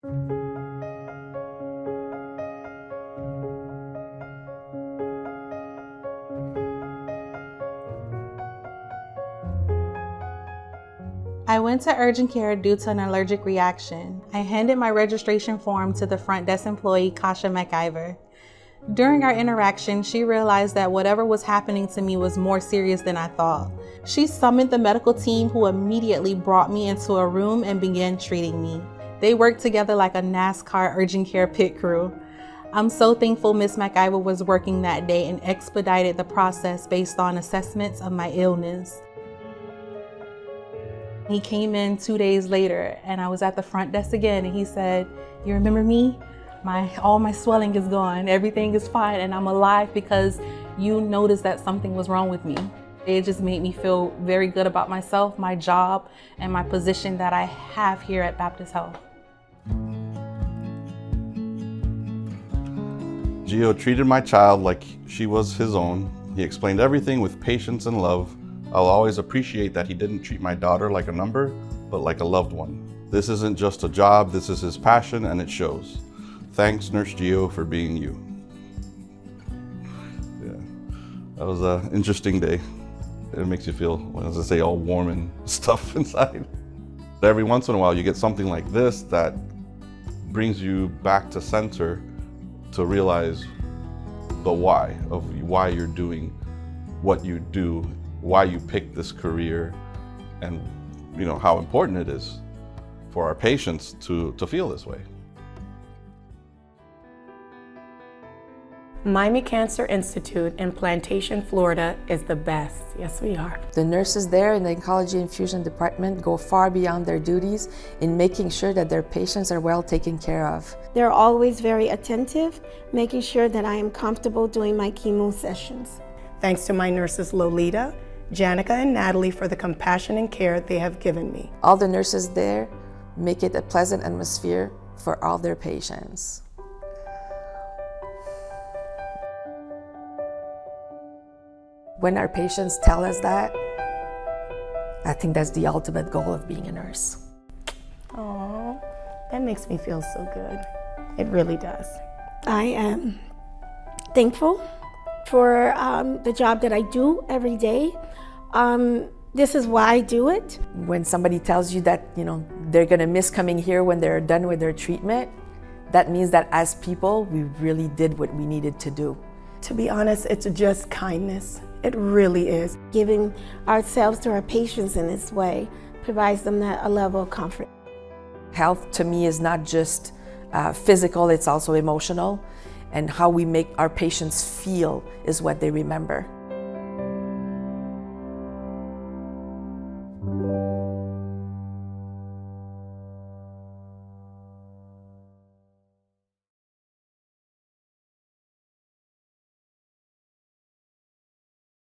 I went to urgent care due to an allergic reaction. I handed my registration form to the front desk employee, Kasha McIver. During our interaction, she realized that whatever was happening to me was more serious than I thought. She summoned the medical team, who immediately brought me into a room and began treating me. They worked together like a NASCAR urgent care pit crew. I'm so thankful Ms. McIver was working that day and expedited the process based on assessments of my illness. He came in 2 days later and I was at the front desk again, and he said, "You remember me? All my swelling is gone, everything is fine, and I'm alive because you noticed that something was wrong with me." It just made me feel very good about myself, my job, and my position that I have here at Baptist Health. Gio treated my child like she was his own. He explained everything with patience and love. I'll always appreciate that he didn't treat my daughter like a number, but like a loved one. This isn't just a job, this is his passion, and it shows. Thanks, Nurse Gio, for being you. Yeah, that was an interesting day. It makes you feel, as I say, all warm and stuff inside. But every once in a while, you get something like this that brings you back to center to realize the why of why you're doing what you do, why you picked this career, and how important it is for our patients to feel this way. Miami Cancer Institute in Plantation, Florida is the best. Yes, we are. The nurses there in the oncology infusion department go far beyond their duties in making sure that their patients are well taken care of. They're always very attentive, making sure that I am comfortable doing my chemo sessions. Thanks to my nurses Lolita, Janica, and Natalie for the compassion and care they have given me. All the nurses there make it a pleasant atmosphere for all their patients. When our patients tell us that, I think that's the ultimate goal of being a nurse. Oh, that makes me feel so good. It really does. I am thankful for the job that I do every day. This is why I do it. When somebody tells you that they're gonna miss coming here when they're done with their treatment, that means that as people, we really did what we needed to do. To be honest, it's just kindness. It really is. Giving ourselves to our patients in this way provides them a level of comfort. Health to me is not just physical, it's also emotional. And how we make our patients feel is what they remember.